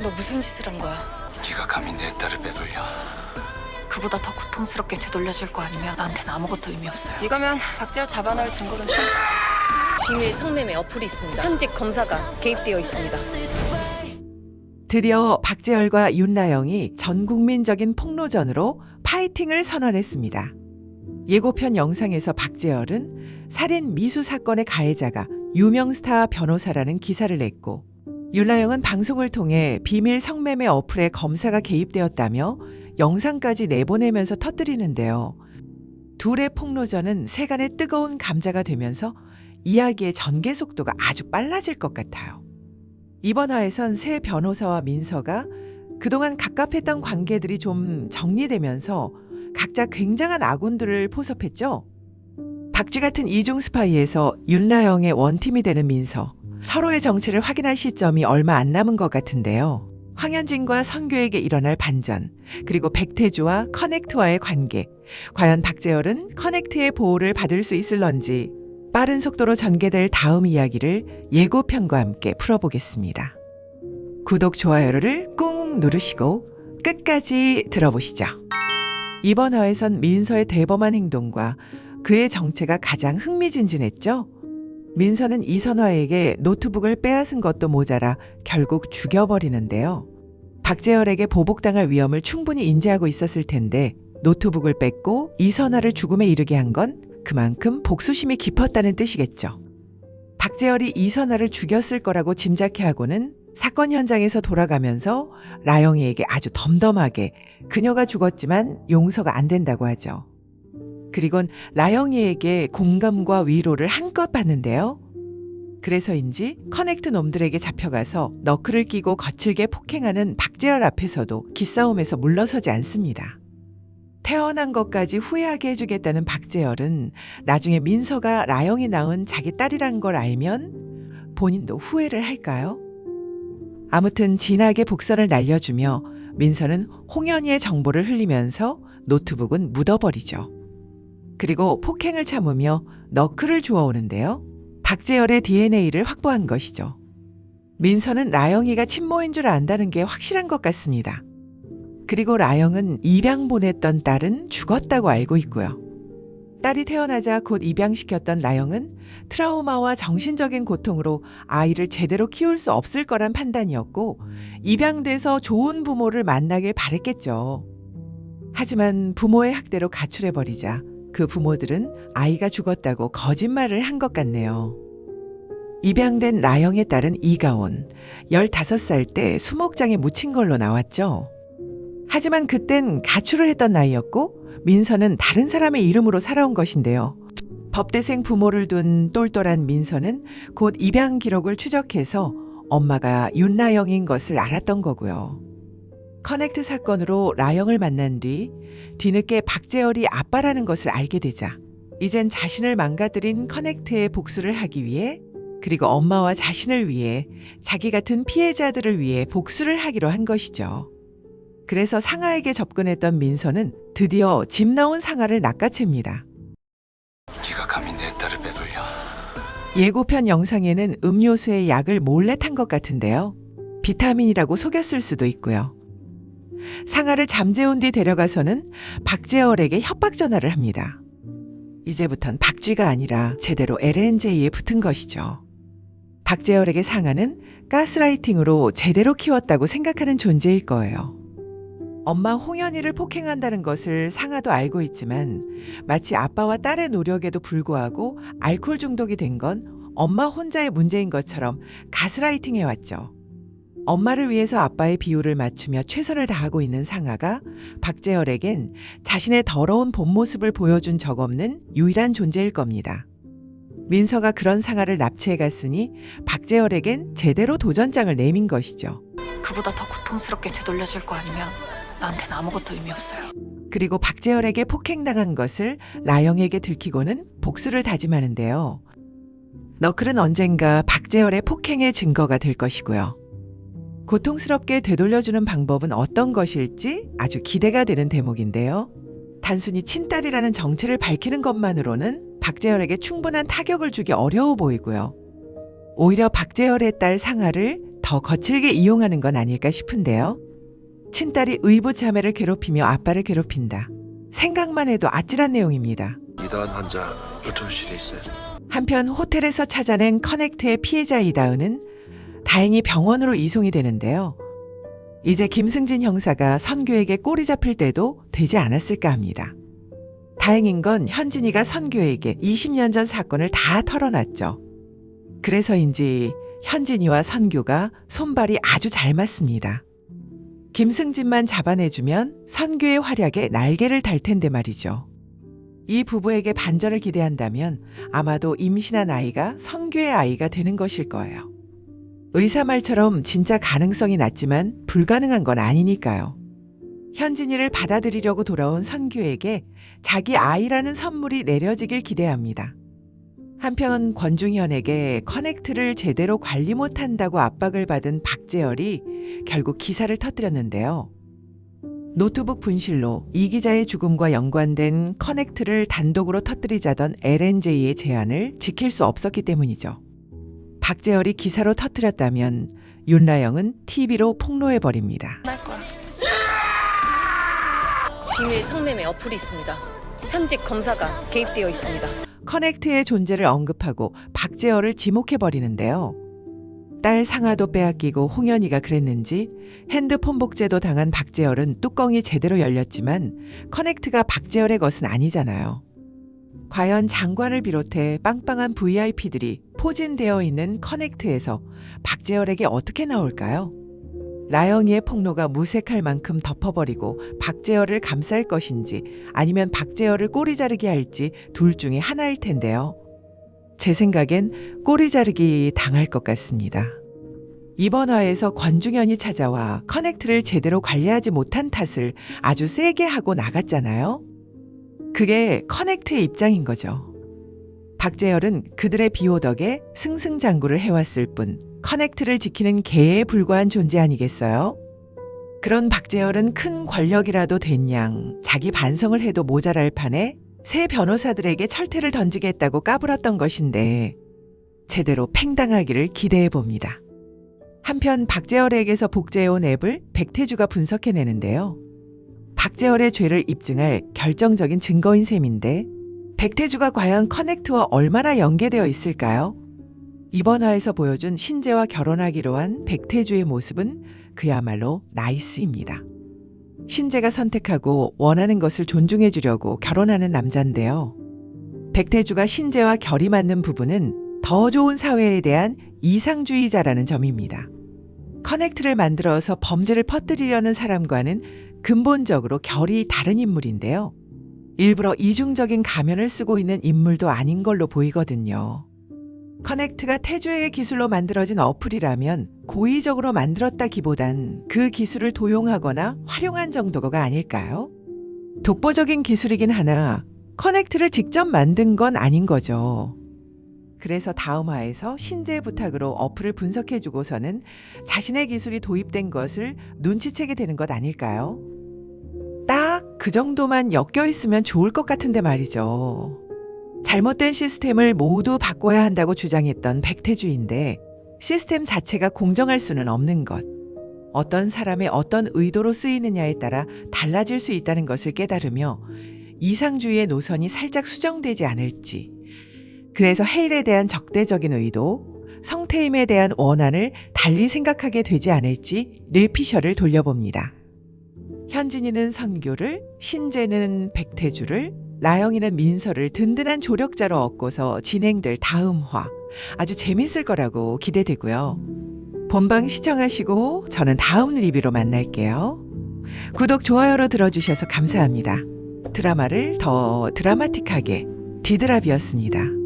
너 무슨 짓을 한 거야? 네가 감히 내 딸을 빼돌려. 그보다 더 고통스럽게 되돌려줄 거 아니면 나한테는 아무것도 의미 없어요. 이거면 박재호 잡아넣을 증거는 충. 비밀 성매매 어플이 있습니다. 현직 검사가 개입되어 있습니다. 드디어 박재열과 윤나영이 전국민적인 폭로전으로 파이팅을 선언했습니다. 예고편 영상에서 박재열은 살인 미수 사건의 가해자가 유명 스타 변호사라는 기사를 냈고, 윤나영은 방송을 통해 비밀 성매매 어플에 검사가 개입되었다며 영상까지 내보내면서 터뜨리는데요. 둘의 폭로전은 세간의 뜨거운 감자가 되면서 이야기의 전개 속도가 아주 빨라질 것 같아요. 이번 화에선 새 변호사와 민서가 그동안 갑갑했던 관계들이 좀 정리되면서 각자 굉장한 아군들을 포섭했죠. 박쥐 같은 이중 스파이에서 윤나영의 원팀이 되는 민서, 서로의 정체를 확인할 시점이 얼마 안 남은 것 같은데요. 황현진과 선교에게 일어날 반전, 그리고 백태주와 커넥트와의 관계, 과연 박재열은 커넥트의 보호를 받을 수 있을런지 빠른 속도로 전개될 다음 이야기를 예고편과 함께 풀어보겠습니다. 구독, 좋아요를 꾹 누르시고 끝까지 들어보시죠. 이번 화에선 민서의 대범한 행동과 그의 정체가 가장 흥미진진했죠. 민서는 이선화에게 노트북을 빼앗은 것도 모자라 결국 죽여버리는데요. 박재열에게 보복당할 위험을 충분히 인지하고 있었을 텐데 노트북을 뺏고 이선화를 죽음에 이르게 한 건 그만큼 복수심이 깊었다는 뜻이겠죠. 박재열이 이선화를 죽였을 거라고 짐작해하고는 사건 현장에서 돌아가면서 라영이에게 아주 덤덤하게 그녀가 죽었지만 용서가 안 된다고 하죠. 그리곤 라영이에게 공감과 위로를 한껏 받는데요. 그래서인지 커넥트 놈들에게 잡혀가서 너클을 끼고 거칠게 폭행하는 박재열 앞에서도 기싸움에서 물러서지 않습니다. 태어난 것까지 후회하게 해주겠다는 박재열은 나중에 민서가 라영이 낳은 자기 딸이란 걸 알면 본인도 후회를 할까요? 아무튼 진하게 복선을 날려주며 민서는 홍현희의 정보를 흘리면서 노트북은 묻어버리죠. 그리고 폭행을 참으며 너클을 주워오는데요. 박재열의 DNA를 확보한 것이죠. 민서는 라영이가 친모인 줄 안다는 게 확실한 것 같습니다. 그리고 라영은 입양 보냈던 딸은 죽었다고 알고 있고요. 딸이 태어나자 곧 입양시켰던 라영은 트라우마와 정신적인 고통으로 아이를 제대로 키울 수 없을 거란 판단이었고 입양돼서 좋은 부모를 만나길 바랬겠죠. 하지만 부모의 학대로 가출해버리자 그 부모들은 아이가 죽었다고 거짓말을 한 것 같네요. 입양된 라영의 딸은 이가온, 15살 때 수목장에 묻힌 걸로 나왔죠. 하지만 그땐 가출을 했던 나이였고 민서는 다른 사람의 이름으로 살아온 것인데요. 법대생 부모를 둔 똘똘한 민서는 곧 입양 기록을 추적해서 엄마가 윤라영인 것을 알았던 거고요. 커넥트 사건으로 라영을 만난 뒤늦게 박재열이 아빠라는 것을 알게 되자 이젠 자신을 망가뜨린 커넥트의 복수를 하기 위해, 그리고 엄마와 자신을 위해, 자기 같은 피해자들을 위해 복수를 하기로 한 것이죠. 그래서 상아에게 접근했던 민서는 드디어 집 나온 상아를 낚아챕니다. 네가 감히 내 딸을 빼돌려. 예고편 영상에는 음료수에 약을 몰래 탄 것 같은데요. 비타민이라고 속였을 수도 있고요. 상아를 잠재운 뒤 데려가서는 박재열에게 협박 전화를 합니다. 이제부턴 박쥐가 아니라 제대로 LNJ에 붙은 것이죠. 박재열에게 상아는 가스라이팅으로 제대로 키웠다고 생각하는 존재일 거예요. 엄마 홍현희를 폭행한다는 것을 상아도 알고 있지만 마치 아빠와 딸의 노력에도 불구하고 알코올 중독이 된 건 엄마 혼자의 문제인 것처럼 가스라이팅 해왔죠. 엄마를 위해서 아빠의 비율을 맞추며 최선을 다하고 있는 상아가 박재열에겐 자신의 더러운 본 모습을 보여준 적 없는 유일한 존재일 겁니다. 민서가 그런 상아를 납치해 갔으니 박재열에겐 제대로 도전장을 내민 것이죠. 그보다 더 고통스럽게 되돌려줄 거 아니면 나한테는 아무것도 의미 없어요. 그리고 박재열에게 폭행당한 것을 라영에게 들키고는 복수를 다짐하는데요. 너클은 언젠가 박재열의 폭행의 증거가 될 것이고요. 고통스럽게 되돌려주는 방법은 어떤 것일지 아주 기대가 되는 대목인데요. 단순히 친딸이라는 정체를 밝히는 것만으로는 박재열에게 충분한 타격을 주기 어려워 보이고요. 오히려 박재열의 딸 상아를 더 거칠게 이용하는 건 아닐까 싶은데요. 친딸이 의붓자매를 괴롭히며 아빠를 괴롭힌다. 생각만 해도 아찔한 내용입니다. 이다은 환자 교통실에 있어요. 한편 호텔에서 찾아낸 커넥트의 피해자 이다은은 다행히 병원으로 이송이 되는데요. 이제 김승진 형사가 선교에게 꼬리 잡힐 때도 되지 않았을까 합니다. 다행인 건 현진이가 선교에게 20년 전 사건을 다 털어놨죠. 그래서인지 현진이와 선교가 손발이 아주 잘 맞습니다. 김승진만 잡아내주면 선교의 활약에 날개를 달 텐데 말이죠. 이 부부에게 반전을 기대한다면 아마도 임신한 아이가 선교의 아이가 되는 것일 거예요. 의사 말처럼 진짜 가능성이 낮지만 불가능한 건 아니니까요. 현진이를 받아들이려고 돌아온 선교에게 자기 아이라는 선물이 내려지길 기대합니다. 한편 권중현에게 커넥트를 제대로 관리 못한다고 압박을 받은 박재열이 결국 기사를 터뜨렸는데요. 노트북 분실로 이 기자의 죽음과 연관된 커넥트를 단독으로 터뜨리자던 LNJ의 제안을 지킬 수 없었기 때문이죠. 박재열이 기사로 터뜨렸다면 윤라영은 TV로 폭로해버립니다. 날 거야. 비밀 성매매 어플이 있습니다. 현직 검사가 개입되어 있습니다. 커넥트의 존재를 언급하고 박재열을 지목해버리는데요. 딸 상아도 빼앗기고 홍현이가 그랬는지 핸드폰 복제도 당한 박재열은 뚜껑이 제대로 열렸지만 커넥트가 박재열의 것은 아니잖아요. 과연 장관을 비롯해 빵빵한 VIP들이 포진되어 있는 커넥트에서 박재열에게 어떻게 나올까요? 라영이의 폭로가 무색할 만큼 덮어버리고 박재열을 감쌀 것인지 아니면 박재열을 꼬리 자르기 할지 둘 중에 하나일 텐데요. 제 생각엔 꼬리 자르기 당할 것 같습니다. 이번 화에서 권중현이 찾아와 커넥트를 제대로 관리하지 못한 탓을 아주 세게 하고 나갔잖아요. 그게 커넥트의 입장인 거죠. 박재열은 그들의 비호 덕에 승승장구를 해왔을 뿐 커넥트를 지키는 개에 불과한 존재 아니겠어요? 그런 박재열은 큰 권력이라도 된 양 자기 반성을 해도 모자랄 판에 새 변호사들에게 철퇴를 던지겠다고 까불었던 것인데 제대로 팽당하기를 기대해 봅니다. 한편 박재열에게서 복제해온 앱을 백태주가 분석해내는데요. 박재열의 죄를 입증할 결정적인 증거인 셈인데 백태주가 과연 커넥트와 얼마나 연계되어 있을까요? 이번 화에서 보여준 신재와 결혼하기로 한 백태주의 모습은 그야말로 나이스입니다. 신재가 선택하고 원하는 것을 존중해 주려고 결혼하는 남자인데요. 백태주가 신재와 결이 맞는 부분은 더 좋은 사회에 대한 이상주의자라는 점입니다. 커넥트를 만들어서 범죄를 퍼뜨리려는 사람과는 근본적으로 결이 다른 인물인데요. 일부러 이중적인 가면을 쓰고 있는 인물도 아닌 걸로 보이거든요. 커넥트가 태주의 기술로 만들어진 어플이라면 고의적으로 만들었다기보단 그 기술을 도용하거나 활용한 정도가 아닐까요? 독보적인 기술이긴 하나 커넥트를 직접 만든 건 아닌 거죠. 그래서 다음 화에서 신재의 부탁으로 어플을 분석해주고서는 자신의 기술이 도입된 것을 눈치채게 되는 것 아닐까요? 딱 그 정도만 엮여있으면 좋을 것 같은데 말이죠. 잘못된 시스템을 모두 바꿔야 한다고 주장했던 백태주인데 시스템 자체가 공정할 수는 없는 것. 어떤 사람의 어떤 의도로 쓰이느냐에 따라 달라질 수 있다는 것을 깨달으며 이상주의의 노선이 살짝 수정되지 않을지. 그래서 헤일에 대한 적대적인 의도, 성태임에 대한 원한을 달리 생각하게 되지 않을지 뇌피셜을 돌려봅니다. 현진이는 선교를, 신재는 백태주를, 라영이는 민서를 든든한 조력자로 얻고서 진행될 다음 화. 아주 재밌을 거라고 기대되고요. 본방 시청하시고 저는 다음 리뷰로 만날게요. 구독, 좋아요로 들어주셔서 감사합니다. 드라마를 더 드라마틱하게 디드랍이었습니다.